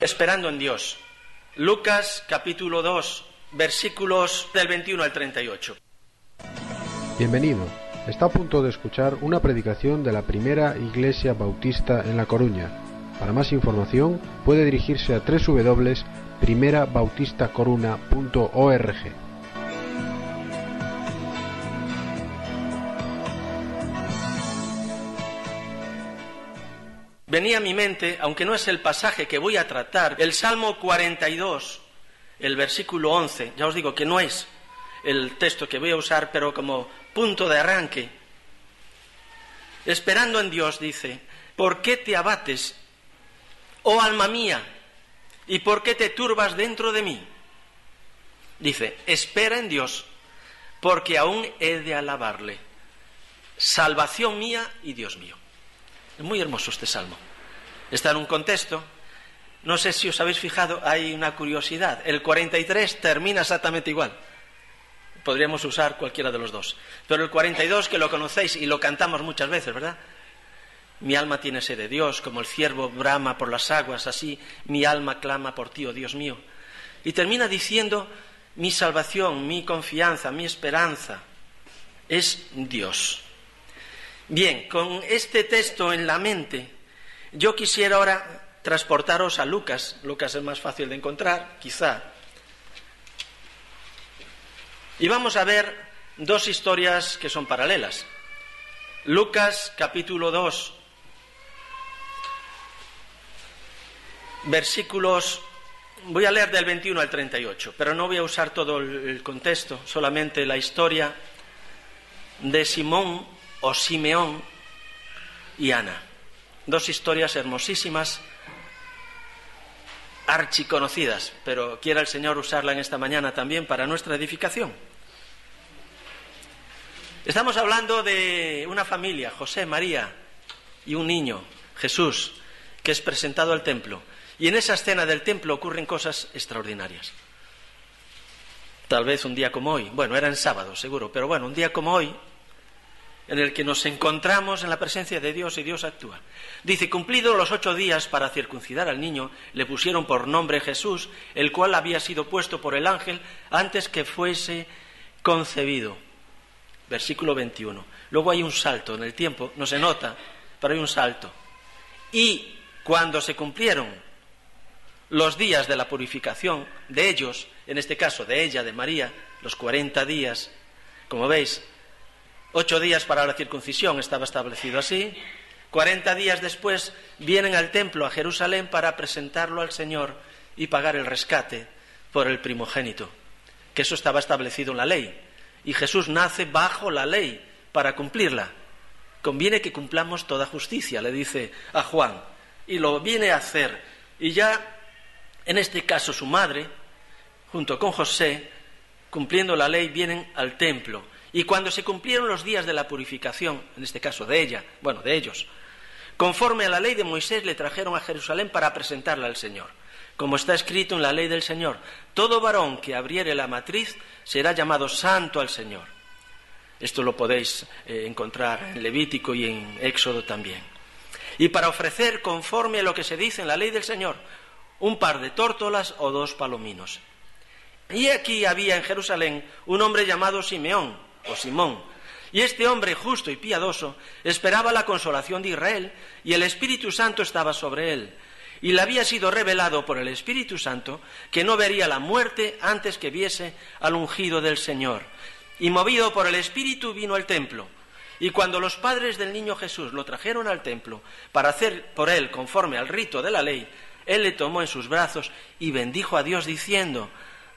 Esperando en Dios. Lucas capítulo 2, versículos del 21 al 38. Bienvenido. Está a punto de escuchar una predicación de la Primera Iglesia Bautista en La Coruña. Para más información puede dirigirse a www.primerabautistacoruna.org. Venía a mi mente, aunque no es el pasaje que voy a tratar, el Salmo 42, el versículo 11. Ya os digo que no es el texto que voy a usar, pero como punto de arranque. Esperando en Dios, dice: ¿por qué te abates, oh alma mía? ¿Y por qué te turbas dentro de mí? Dice: espera en Dios, porque aún he de alabarle, salvación mía y Dios mío. Es muy hermoso este salmo. Está en un contexto. No sé si os habéis fijado, hay una curiosidad. El 43 termina exactamente igual. Podríamos usar cualquiera de los dos. Pero el 42, que lo conocéis y lo cantamos muchas veces, ¿verdad? Mi alma tiene sed de Dios, como el ciervo brama por las aguas, así mi alma clama por ti, oh Dios mío. Y termina diciendo: mi salvación, mi confianza, mi esperanza es Dios. Bien, con este texto en la mente, yo quisiera ahora transportaros a Lucas. Lucas es más fácil de encontrar, quizá. Y vamos a ver dos historias que son paralelas. Lucas capítulo 2, versículos, voy a leer del 21 al 38, pero no voy a usar todo el contexto, solamente la historia de Simón o Simeón y Ana. Dos historias hermosísimas, archiconocidas, pero quiera el Señor usarla en esta mañana también para nuestra edificación. Estamos hablando de una familia, José, María y un niño, Jesús, que es presentado al templo. Y en esa escena del templo ocurren cosas extraordinarias. Tal vez un día como hoy, bueno, era en sábado seguro, pero bueno, un día como hoy, en el que nos encontramos en la presencia de Dios y Dios actúa. Dice: cumplidos los 8 días para circuncidar al niño, le pusieron por nombre Jesús, el cual había sido puesto por el ángel antes que fuese concebido. Versículo 21. Luego hay un salto en el tiempo, no se nota, pero hay un salto. Y cuando se cumplieron los días de la purificación de ellos, en este caso de ella, de María, los 40 días, como veis, 8 días para la circuncisión, estaba establecido así. 40 días después vienen al templo, a Jerusalén, para presentarlo al Señor y pagar el rescate por el primogénito, que eso estaba establecido en la ley. Y Jesús nace bajo la ley para cumplirla. Conviene que cumplamos toda justicia, le dice a Juan, y lo viene a hacer. Y ya, en este caso, su madre, junto con José, cumpliendo la ley, vienen al templo. Y cuando se cumplieron los días de la purificación, en este caso de ella, bueno, de ellos, conforme a la ley de Moisés, le trajeron a Jerusalén para presentarla al Señor. Como está escrito en la ley del Señor: todo varón que abriere la matriz será llamado santo al Señor. Esto lo podéis encontrar en Levítico y en Éxodo también. Y para ofrecer, conforme a lo que se dice en la ley del Señor, un par de tórtolas o 2 palominos. Y aquí había en Jerusalén un hombre llamado Simeón, o Simón, y este hombre justo y piadoso esperaba la consolación de Israel, y el Espíritu Santo estaba sobre él, y le había sido revelado por el Espíritu Santo que no vería la muerte antes que viese al ungido del Señor. Y movido por el Espíritu vino al templo, y cuando los padres del niño Jesús lo trajeron al templo para hacer por él conforme al rito de la ley, él le tomó en sus brazos y bendijo a Dios diciendo: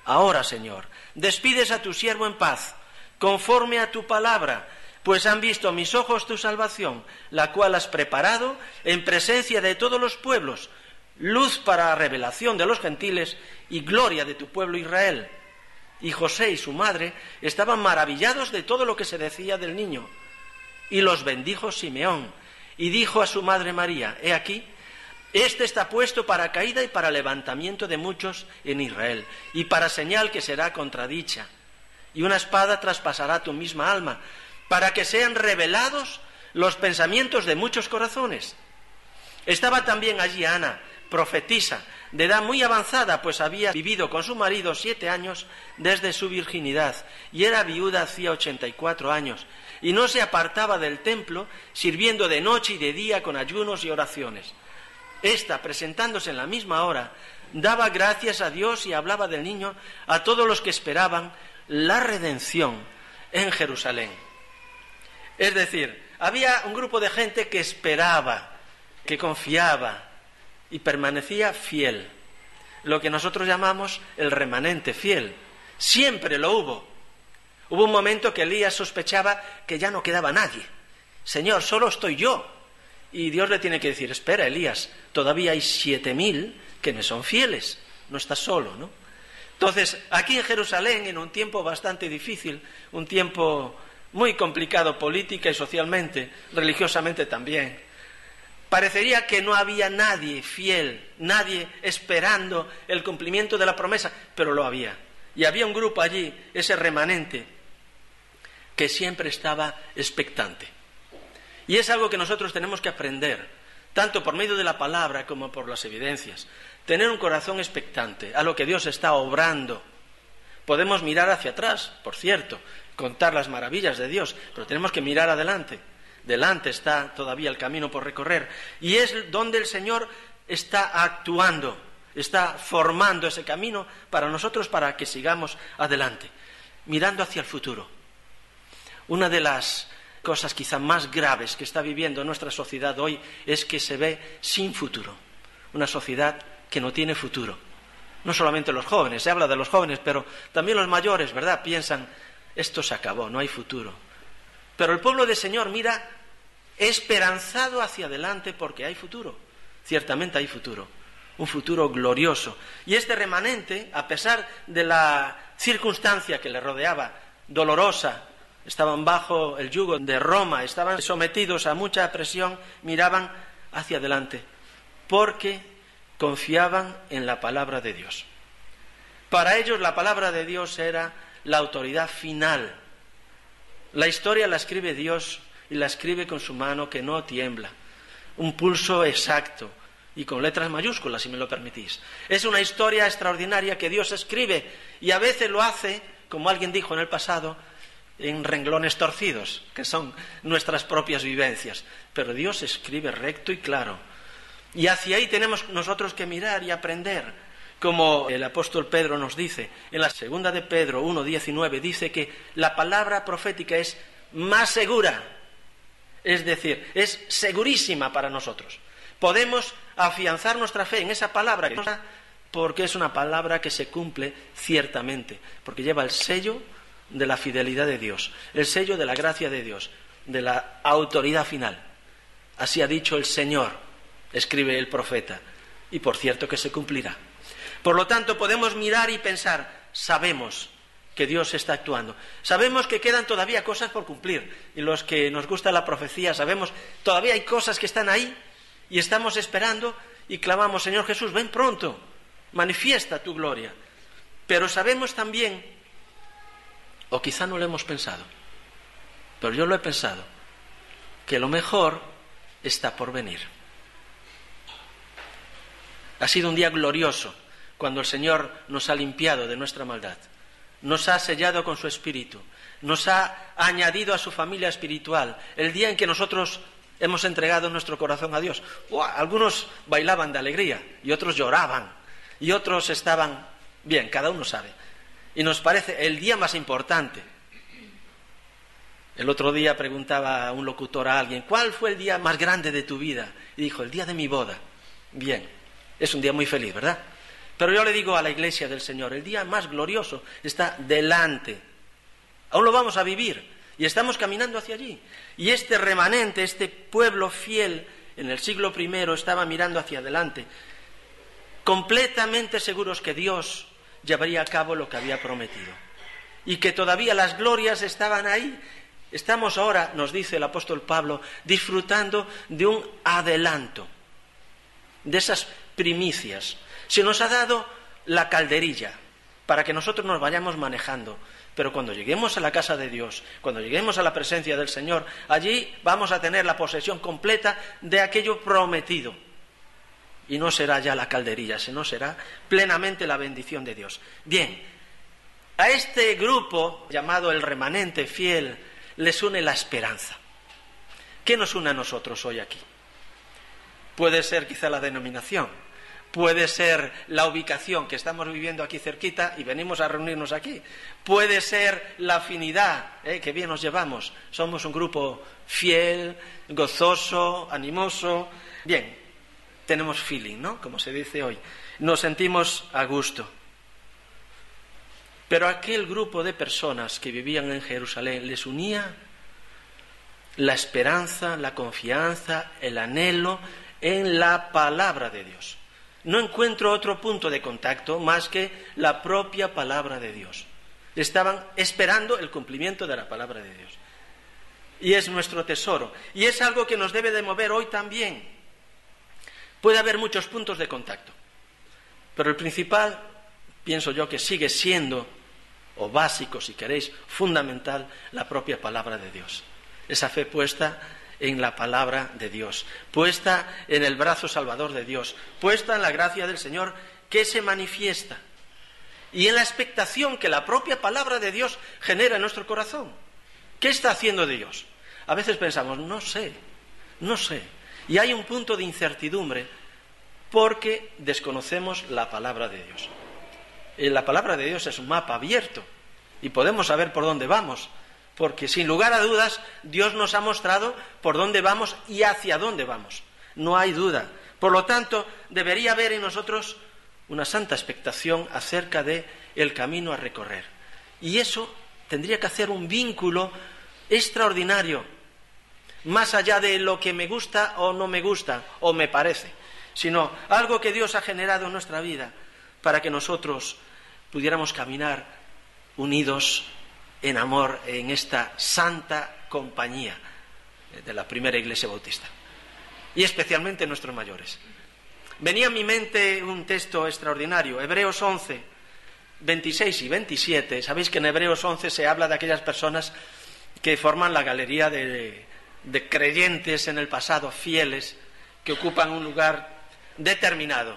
ahora, Señor, despides a tu siervo en paz, conforme a tu palabra, pues han visto mis ojos tu salvación, la cual has preparado en presencia de todos los pueblos, luz para revelación de los gentiles y gloria de tu pueblo Israel. Y José y su madre estaban maravillados de todo lo que se decía del niño. Y los bendijo Simeón, y dijo a su madre María: he aquí, este está puesto para caída y para levantamiento de muchos en Israel, y para señal que será contradicha. Y una espada traspasará tu misma alma, para que sean revelados los pensamientos de muchos corazones. Estaba también allí Ana, profetisa, de edad muy avanzada, pues había vivido con su marido 7 años desde su virginidad, y era viuda hacía 84 años, y no se apartaba del templo, sirviendo de noche y de día con ayunos y oraciones. Esta, presentándose en la misma hora, daba gracias a Dios y hablaba del niño a todos los que esperaban la redención en Jerusalén. Es decir, había un grupo de gente que esperaba, que confiaba y permanecía fiel. Lo que nosotros llamamos el remanente fiel. Siempre lo hubo. Hubo un momento que Elías sospechaba que ya no quedaba nadie. Señor, solo estoy yo. Y Dios le tiene que decir, espera, Elías, todavía hay 7.000 que me son fieles. No estás solo, ¿no? Entonces, aquí en Jerusalén, en un tiempo bastante difícil, un tiempo muy complicado política y socialmente, religiosamente también, parecería que no había nadie fiel, nadie esperando el cumplimiento de la promesa, pero lo había. Y había un grupo allí, ese remanente, que siempre estaba expectante. Y es algo que nosotros tenemos que aprender, tanto por medio de la palabra como por las evidencias. Tener un corazón expectante a lo que Dios está obrando. Podemos mirar hacia atrás, por cierto, contar las maravillas de Dios, pero tenemos que mirar adelante. Delante está todavía el camino por recorrer. Y es donde el Señor está actuando, está formando ese camino para nosotros, para que sigamos adelante, mirando hacia el futuro. Una de las cosas quizá más graves que está viviendo nuestra sociedad hoy es que se ve sin futuro. Una sociedad que no tiene futuro. No solamente los jóvenes, se habla de los jóvenes, pero también los mayores, ¿verdad? Piensan, esto se acabó, no hay futuro. Pero el pueblo del Señor mira esperanzado hacia adelante porque hay futuro. Ciertamente hay futuro. Un futuro glorioso. Y este remanente, a pesar de la circunstancia que le rodeaba, dolorosa, estaban bajo el yugo de Roma, estaban sometidos a mucha presión, miraban hacia adelante, porque confiaban en la palabra de Dios. Para ellos la palabra de Dios era la autoridad final. La historia la escribe Dios y la escribe con su mano que no tiembla. Un pulso exacto y con letras mayúsculas, si me lo permitís. Es una historia extraordinaria que Dios escribe y a veces lo hace, como alguien dijo en el pasado, en renglones torcidos, que son nuestras propias vivencias. Pero Dios escribe recto y claro. Y hacia ahí tenemos nosotros que mirar y aprender. Como el apóstol Pedro nos dice, en la segunda de Pedro 1:19, dice que la palabra profética es más segura. Es decir, es segurísima para nosotros. Podemos afianzar nuestra fe en esa palabra, porque es una palabra que se cumple ciertamente, porque lleva el sello de la fidelidad de Dios, el sello de la gracia de Dios, de la autoridad final. Así ha dicho el Señor, escribe el profeta, y por cierto que se cumplirá. Por lo tanto, podemos mirar y pensar, sabemos que Dios está actuando, sabemos que quedan todavía cosas por cumplir, y los que nos gusta la profecía sabemos, todavía hay cosas que están ahí, y estamos esperando, y clamamos, Señor Jesús, ven pronto, manifiesta tu gloria. Pero sabemos también, o quizá no lo hemos pensado, pero yo lo he pensado, que lo mejor está por venir. Ha sido un día glorioso cuando el Señor nos ha limpiado de nuestra maldad, nos ha sellado con su Espíritu, nos ha añadido a su familia espiritual, el día en que nosotros hemos entregado nuestro corazón a Dios. Algunos bailaban de alegría y otros lloraban y otros estaban bien, cada uno sabe. Y nos parece el día más importante. El otro día preguntaba un locutor a alguien, ¿cuál fue el día más grande de tu vida? Y dijo, el día de mi boda. Bien, es un día muy feliz, ¿verdad? Pero yo le digo a la Iglesia del Señor, el día más glorioso está delante. Aún lo vamos a vivir y estamos caminando hacia allí. Y este remanente, este pueblo fiel en el siglo I estaba mirando hacia adelante, completamente seguros que Dios llevaría a cabo lo que había prometido y que todavía las glorias estaban ahí. Estamos ahora, nos dice el apóstol Pablo, disfrutando de un adelanto, de esas primicias. Se nos ha dado la calderilla para que nosotros nos vayamos manejando, pero cuando lleguemos a la casa de Dios, cuando lleguemos a la presencia del Señor, allí vamos a tener la posesión completa de aquello prometido. y no será ya la calderilla, sino será plenamente la bendición de Dios. Bien, a este grupo llamado el remanente fiel les une la esperanza. ¿Qué nos une a nosotros hoy aquí? Puede ser quizá la denominación, puede ser la ubicación, que estamos viviendo aquí cerquita y venimos a reunirnos aquí, puede ser la afinidad, que bien nos llevamos, somos un grupo fiel, gozoso, animoso. Bien, tenemos feeling, ¿no? Como se dice hoy, nos sentimos a gusto. Pero aquel grupo de personas que vivían en Jerusalén les unía la esperanza, la confianza, el anhelo en la palabra de Dios. No encuentro otro punto de contacto más que la propia palabra de Dios. Estaban esperando el cumplimiento de la palabra de Dios. Y es nuestro tesoro. Y es algo que nos debe de mover hoy también. Puede haber muchos puntos de contacto, pero el principal, pienso yo, que sigue siendo, o básico si queréis, fundamental, la propia palabra de Dios. Esa fe puesta en la palabra de Dios, puesta en el brazo salvador de Dios, puesta en la gracia del Señor que se manifiesta, y en la expectación que la propia palabra de Dios genera en nuestro corazón. ¿Qué está haciendo Dios? A veces pensamos, no sé, y hay un punto de incertidumbre porque desconocemos la palabra de Dios. La palabra de Dios es un mapa abierto y podemos saber por dónde vamos, porque sin lugar a dudas Dios nos ha mostrado por dónde vamos y hacia dónde vamos. No hay duda. Por lo tanto, debería haber en nosotros una santa expectación acerca de el camino a recorrer. Y eso tendría que hacer un vínculo extraordinario, más allá de lo que me gusta o no me gusta o me parece, sino algo que Dios ha generado en nuestra vida para que nosotros pudiéramos caminar unidos en amor en esta santa compañía de la primera Iglesia Bautista, y especialmente nuestros mayores. Venía a mi mente un texto extraordinario, Hebreos 11, 26 y 27. Sabéis que en Hebreos 11 se habla de aquellas personas que forman la galería de creyentes en el pasado, fieles, que ocupan un lugar determinado.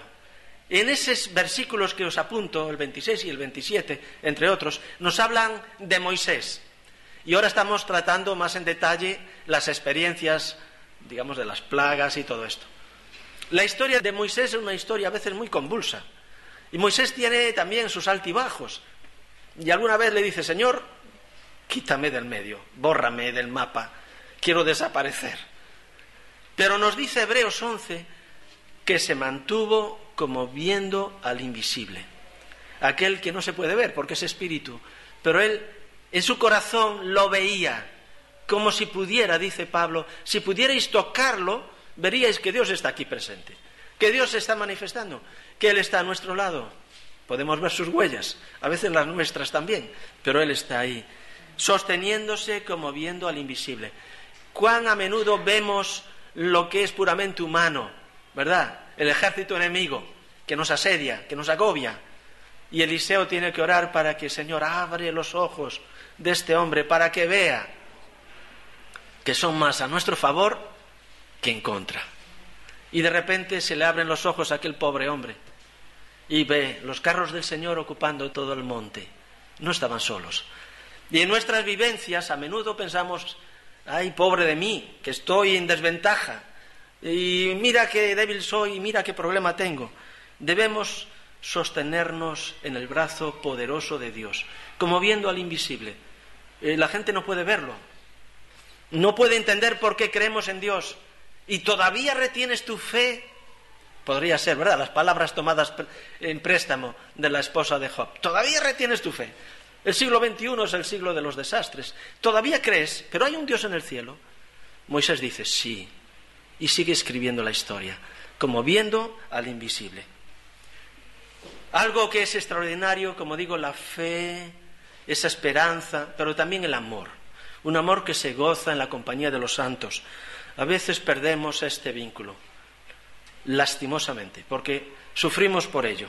En esos versículos que os apunto, el 26 y el 27, entre otros, nos hablan de Moisés. Y ahora estamos tratando más en detalle las experiencias, digamos, de las plagas y todo esto. La historia de Moisés es una historia a veces muy convulsa. Y Moisés tiene también sus altibajos. Y alguna vez le dice, Señor, quítame del medio, bórrame del mapa, quiero desaparecer. Pero nos dice Hebreos 11 que se mantuvo como viendo al invisible, aquel que no se puede ver porque es espíritu, pero él en su corazón lo veía, como si pudiera, dice Pablo, si pudierais tocarlo, veríais que Dios está aquí presente, que Dios se está manifestando, que Él está a nuestro lado. Podemos ver sus huellas, a veces las nuestras también, pero Él está ahí, sosteniéndose como viendo al invisible. Cuán a menudo vemos lo que es puramente humano, ¿verdad? El ejército enemigo que nos asedia, que nos agobia. Y Eliseo tiene que orar para que, Señor, abre los ojos de este hombre para que vea que son más a nuestro favor que en contra. Y de repente se le abren los ojos a aquel pobre hombre y ve los carros del Señor ocupando todo el monte. No estaban solos. Y en nuestras vivencias a menudo pensamos, ay, pobre de mí, que estoy en desventaja, y mira qué débil soy, y mira qué problema tengo. Debemos sostenernos en el brazo poderoso de Dios, como viendo al invisible. La gente no puede verlo, no puede entender por qué creemos en Dios, y todavía retienes tu fe. Podría ser, ¿verdad?, las palabras tomadas en préstamo de la esposa de Job. Todavía retienes tu fe. El siglo XXI es el siglo de los desastres. Todavía crees, pero hay un Dios en el cielo. Moisés dice, sí, y sigue escribiendo la historia, como viendo al invisible. Algo que es extraordinario, como digo, la fe, esa esperanza, pero también el amor. Un amor que se goza en la compañía de los santos. A veces perdemos este vínculo, lastimosamente, porque sufrimos por ello.